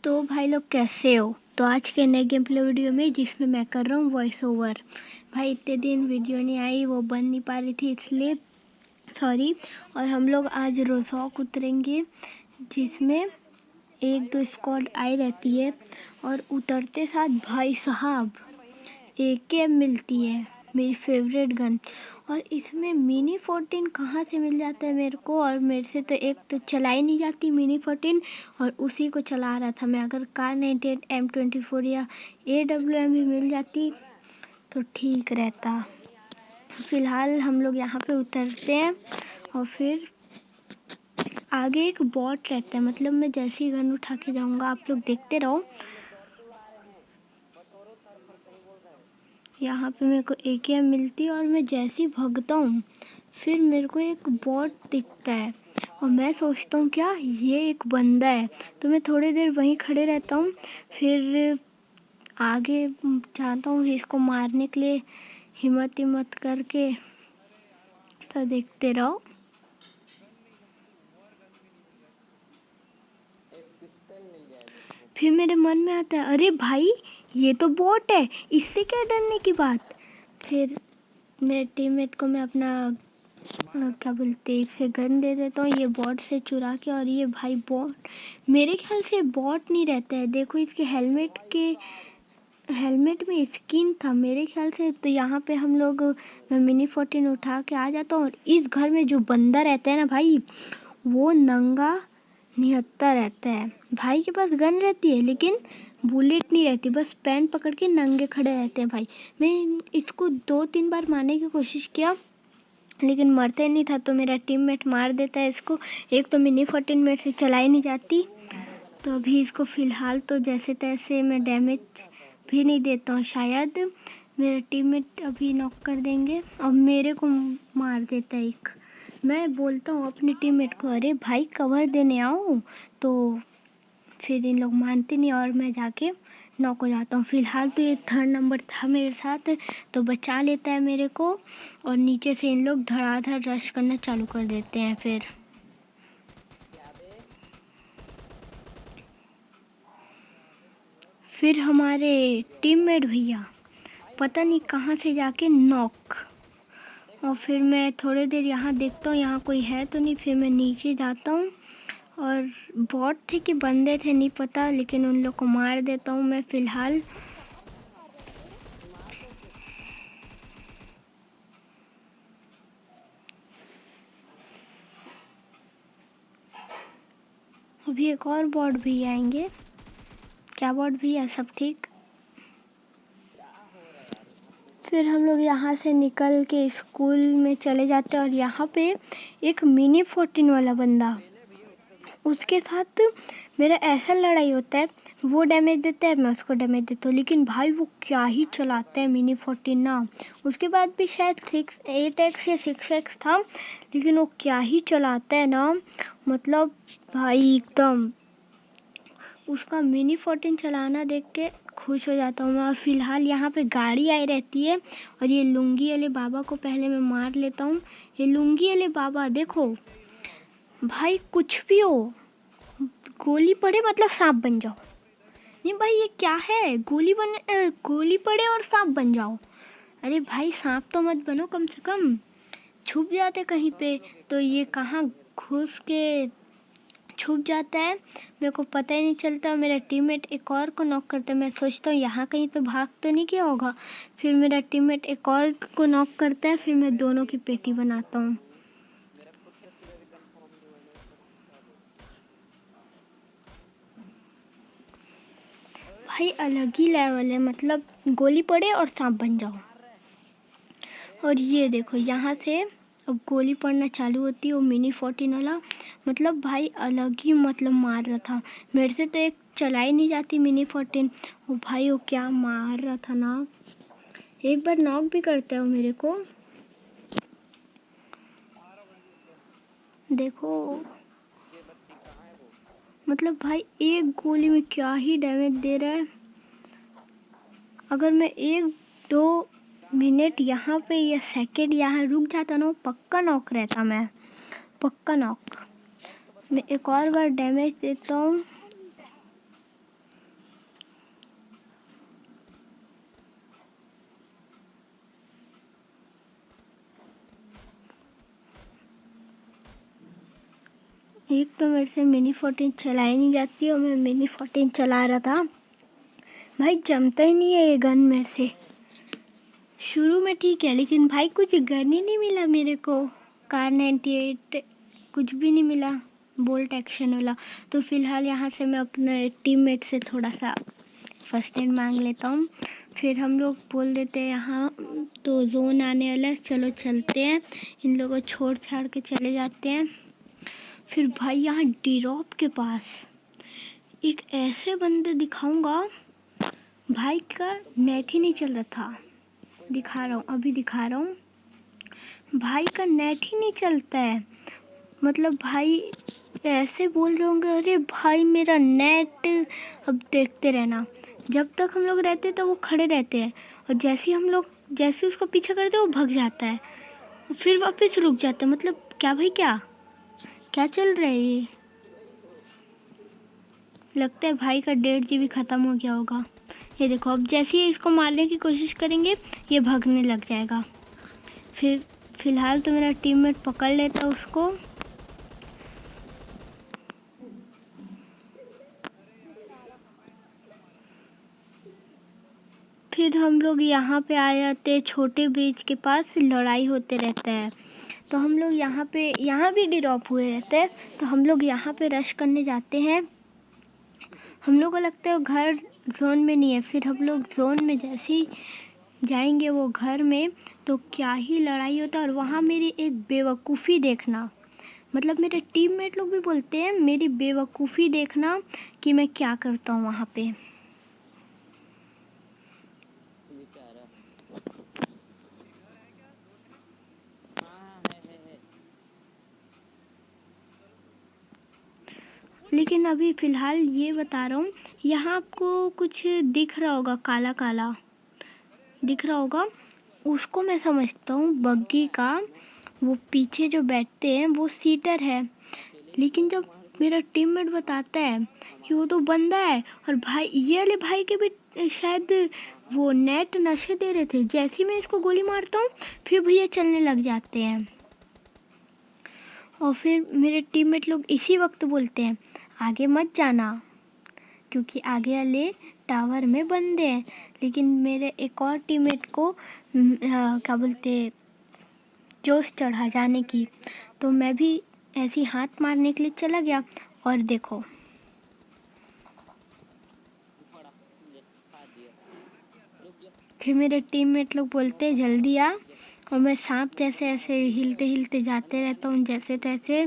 तो भाई लोग कैसे हो? तो आज के नए गेम प्ले वीडियो में जिसमें मैं कर रहा हूँ वॉइस ओवर। भाई इतने दिन वीडियो नहीं आई, वो बन नहीं पा रही थी, इसलिए सॉरी। और हम लोग आज रोज़हॉक उतरेंगे, जिसमें एक दो स्क्वाड आई रहती है और उतरते साथ भाई साहब एके मिलती है, मेरी फेवरेट गन। और इसमें मिनी 14 कहाँ से मिल जाता है मेरे को, और मेरे से तो एक तो चलाई नहीं जाती मिनी 14, और उसी को चला रहा था मैं। अगर कार 98 M24 या AWM भी मिल जाती तो ठीक रहता। फिलहाल हम लोग यहाँ पे उतरते हैं और फिर आगे एक बॉट रहता है, मतलब मैं जैसे ही गन उठा के जाऊँगा, आप लोग देखते रहो। यहाँ पे मेरे को AKM मिलती है और मैं जैसे ही भागता हूँ फिर मेरे को एक बॉट दिखता है और मैं सोचता हूँ क्या ये एक बंदा है, तो मैं थोड़ी देर वहीं खड़े रहता हूँ। फिर आगे जाता हूँ इसको मारने के लिए, हिम्मत करके। तो देखते रहो। फिर मेरे मन में आता है अरे भाई ये तो बॉट है, इससे क्या डरने की बात। फिर मेरे टीममेट को मैं अपना क्या बोलते हैं इसे गन दे देता हूँ, ये बॉट से चुरा के। और ये भाई बॉट, मेरे ख्याल से बॉट नहीं रहता है, देखो इसके हेलमेट में स्किन था मेरे ख्याल से। तो यहाँ पे हम लोग, मैं मिनी 14 उठा के आ जाता हूँ और इस घर में जो बंदा रहता है ना भाई, वो नंगा निहत्था रहता है। भाई के पास गन रहती है लेकिन बुलेट नहीं रहती, बस पेन पकड़ के नंगे खड़े रहते हैं भाई। मैं इसको 2-3 बार मारने की कोशिश किया लेकिन मरते नहीं था, तो मेरा टीममेट मार देता है इसको। एक तो मिनी 14 मेरे से चलाई नहीं जाती, तो अभी इसको फ़िलहाल तो जैसे तैसे मैं डैमेज भी नहीं देता हूँ। शायद मेरा टीममेट अभी नॉक कर देंगे और मेरे को मार देता है एक। मैं बोलता हूँ अपने टीममेट को अरे भाई कवर देने आओ, तो फिर इन लोग मानते नहीं और मैं जाके नॉक हो जाता हूँ। फिलहाल तो ये 3rd नंबर था मेरे साथ, तो बचा लेता है मेरे को और नीचे से इन लोग धड़ाधड़ रश करना चालू कर देते हैं। फिर हमारे टीममेट भैया पता नहीं कहाँ से जाके नॉक। और फिर मैं थोड़ी देर यहाँ देखता हूँ यहाँ कोई है तो नहीं, फिर मैं नीचे जाता हूँ और बॉट थे कि बंदे थे नहीं पता, लेकिन उन लोग को मार देता हूँ मैं फ़िलहाल। अभी एक और बॉट भी आएंगे। क्या बॉट भैया, सब ठीक? फिर हम लोग यहाँ से निकल के स्कूल में चले जाते हैं और यहाँ पे एक मिनी 14 वाला बंदा, उसके साथ मेरा ऐसा लड़ाई होता है, वो डैमेज देता है मैं उसको डैमेज देता हूँ। लेकिन भाई वो क्या ही चलाता है मिनी 14 ना। उसके बाद भी शायद 8x या 6x था, लेकिन वो क्या ही चलाता है ना, मतलब भाई एकदम उसका मिनी 14 चलाना देख के खुश हो जाता हूँ मैं। और फिलहाल यहाँ पे गाड़ी आई रहती है और ये लुंगी वाले बाबा को पहले मैं मार लेता हूँ। ये लुंगी वाले बाबा देखो भाई, कुछ भी हो, गोली पड़े मतलब सांप बन जाओ। नहीं भाई ये क्या है, गोली पड़े और सांप बन जाओ। अरे भाई सांप तो मत बनो, कम से कम छुप जाते कहीं पे, तो ये कहाँ घुस के छुप जाता है, मेरे को पता ही नहीं चलता। मेरा टीममेट एक और को नॉक करता है, मैं सोचता हूँ यहाँ कहीं तो भाग तो नहीं किया होगा। फिर मेरा टीममेट एक और को नॉक करता है, फिर मैं दोनों की पेटी बनाता हूँ। भाई अलग ही लेवल है, मतलब गोली पड़े और सांप बन जाओ। और ये देखो यहाँ से अब गोली पड़ना चालू होती है, वो मिनी 14 वाला मतलब भाई अलग ही मतलब मार रहा था। मेरे से तो एक चलाई नहीं जाती मिनी 14, वो भाई वो क्या मार रहा था ना, एक बार नॉक भी करता है वो मेरे को। देखो मतलब भाई एक गोली में क्या ही डैमेज दे रहा है। अगर मैं 1-2 मिनट यहाँ पे या सेकंड यहाँ रुक जाता ना, पक्का नॉक रहता मैं, पक्का नॉक। मैं एक और बार डैमेज देता हूँ। एक तो मेरे से मिनी 14 चलाई नहीं जाती और मैं मिनी 14 चला रहा था। भाई जमता ही नहीं है ये गन मेरे से। शुरू में ठीक है लेकिन भाई कुछ गन ही नहीं मिला मेरे को। कार 98 कुछ भी नहीं मिला बोल्ट एक्शन वाला। तो फिलहाल यहाँ से मैं अपने टीममेट से थोड़ा सा फर्स्ट एड मांग लेता हूँ। फिर हम लोग बोल देते हैं यहाँ तो जोन आने वाला है, चलो चलते हैं। इन लोगों को छोड़ छाड़ के चले जाते हैं। फिर भाई यहाँ ड्रॉप के पास एक ऐसे बंदे दिखाऊंगा। भाई का नेट ही नहीं चल रहा था। दिखा रहा हूँ, अभी दिखा रहा हूँ। भाई का नेट ही नहीं चलता है। मतलब भाई ऐसे बोल रहे होंगे अरे भाई मेरा नेट। अब देखते रहना, जब तक हम लोग रहते हैं तो वो खड़े रहते हैं और जैसे उसको पीछा करते हैं वो भाग जाता है, फिर वापस रुक जाता है। मतलब क्या भाई क्या क्या चल रहा है ये। लगता है भाई का 1.5 GB ख़त्म हो गया होगा। ये देखो अब जैसे ही इसको मारने की कोशिश करेंगे ये भागने लग जाएगा। फिर फिलहाल तो मेरा टीममेट पकड़ लेता है उसको। फिर हम लोग यहाँ पे आ जाते हैं छोटे ब्रिज के पास। लड़ाई होते रहता है तो हम लोग यहाँ भी ड्रॉप हुए रहते हैं तो हम लोग यहाँ पे रश करने जाते हैं। हम लोग को लगता है घर जोन में नहीं है। फिर हम लोग जोन में जैसे ही जाएंगे वो घर में तो क्या ही लड़ाई होता है। और वहाँ मेरी एक बेवकूफ़ी देखना, मतलब मेरे टीममेट लोग भी बोलते हैं मेरी बेवकूफ़ी देखना कि मैं क्या करता हूँ वहाँ पे। लेकिन अभी फ़िलहाल ये बता रहा हूँ, यहाँ आपको कुछ दिख रहा होगा, काला काला दिख रहा होगा, उसको मैं समझता हूँ बग्गी का। वो पीछे जो बैठते हैं वो सीटर है। लेकिन जब मेरा टीममेट बताता है कि वो तो बंदा है और भाई ये वाले भाई के भी शायद वो नेट नशे दे रहे थे। जैसे ही मैं इसको गोली मारता हूँ फिर भैया चलने लग जाते हैं। और फिर मेरे टीममेट लोग इसी वक्त बोलते हैं आगे मत जाना क्योंकि आगे वाले टावर में बंदे हैं। लेकिन मेरे एक और टीममेट को क्या बोलते जोश चढ़ा जाने की, तो मैं भी ऐसी हाथ मारने के लिए चला गया। और देखो फिर मेरे टीममेट लोग बोलते जल्दी आ और मैं सांप जैसे ऐसे हिलते हिलते जाते रहता हूँ जैसे तैसे।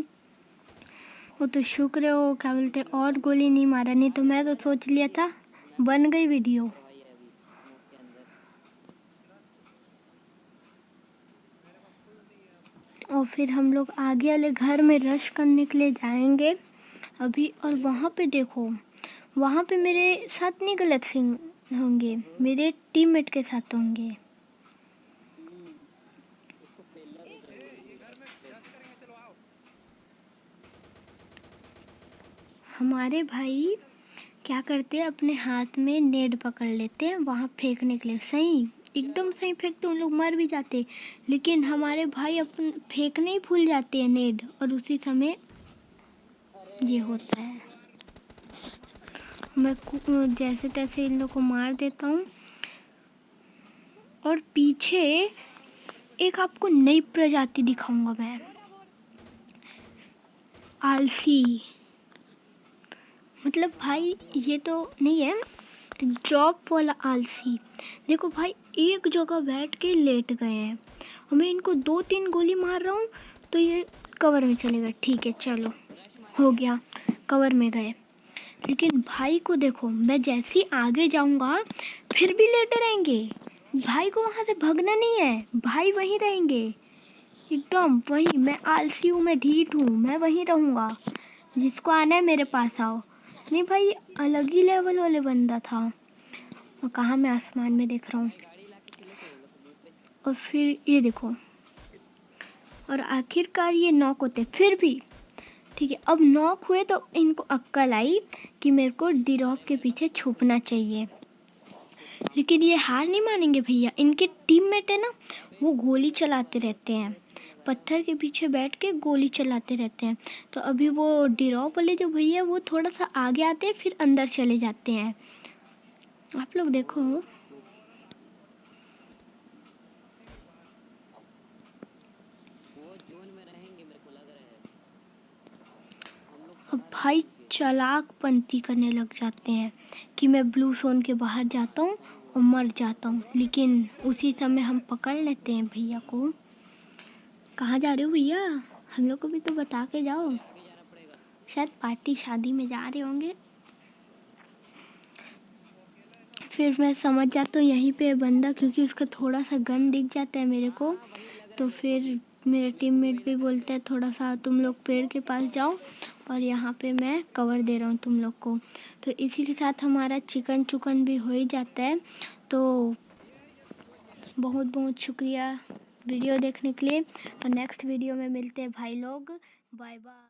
वो तो शुक्र हो क्या बोलते और गोली नहीं मारा, नहीं तो मैं तो सोच लिया था बन गई वीडियो। और फिर हम लोग आगे वाले घर में रश करने के लिए जाएंगे अभी। और वहाँ पे देखो, वहाँ पे मेरे साथ नहीं गलत सिंह होंगे, मेरे टीममेट के साथ होंगे। हमारे भाई क्या करते हैं अपने हाथ में नेट पकड़ लेते हैं वहाँ फेंकने के लिए। सही एकदम सही फेंकते उन लोग मर भी जाते। लेकिन हमारे भाई अपन फेंकने ही भूल जाते हैं नेट और उसी समय ये होता है। मैं जैसे तैसे इन लोग को मार देता हूँ। और पीछे एक आपको नई प्रजाति दिखाऊंगा मैं, आलसी। मतलब भाई ये तो नहीं है, ड्रॉप वाला आलसी। देखो भाई एक जगह बैठ के लेट गए हैं और मैं इनको 2-3 गोली मार रहा हूँ तो ये कवर में चले गए। ठीक है चलो हो गया, कवर में गए। लेकिन भाई को देखो मैं जैसे ही आगे जाऊंगा फिर भी लेटे रहेंगे। भाई को वहाँ से भागना नहीं है, भाई वहीं रहेंगे एकदम वहीं। मैं आलसी हूँ, मैं ढीठ हूँ, मैं वहीं रहूँगा। जिसको आना है मेरे पास आओ। नहीं भाई अलग ही लेवल वाले बंदा था। और कहाँ मैं आसमान में देख रहा हूँ। और फिर ये देखो और आखिरकार ये नॉक होते फिर भी। ठीक है अब नॉक हुए तो इनको अक्ल आई कि मेरे को ड्रॉप के पीछे छुपना चाहिए। लेकिन ये हार नहीं मानेंगे भैया। इनके टीममेट है ना वो गोली चलाते रहते हैं पत्थर के पीछे बैठ के गोली चलाते रहते हैं। तो अभी वो डिरॉप वाले जो भैया वो थोड़ा सा आगे आते हैं फिर अंदर चले जाते हैं। आप लोग देखो। वो जोन में रहेंगे मेरे को लग रहा है। हम लोग अब बाहर भाई निकल के चालाकपंती करने लग जाते हैं कि मैं ब्लू जोन के बाहर जाता हूँ और मर जाता हूँ, लेकिन उसी समय हम पकड़ लेते हैं भैया को। कहाँ जा रहे हो भैया? हम लोग को भी तो बता के जाओ। आगे जाना पड़ेगा। शायद पार्टी शादी में जा रहे होंगे। फिर मैं समझ जाता हूँ यहीं पे बंदा, क्योंकि उसका थोड़ा सा गन दिख जाता है मेरे को। हाँ वही लग रहा तो है मेरे को फिर भी। मेरा टीममेट वही भी लग रहा है। बोलता है थोड़ा सा तुम लोग पेड़ के पास जाओ और यहाँ पे मैं कवर दे रहा हूँ तुम लोग को। तो इसी के साथ हमारा चिकन चुकन भी हो ही जाता है। तो बहुत बहुत शुक्रिया वीडियो देखने के लिए। और नेक्स्ट वीडियो में मिलते हैं भाई लोग। Bye bye.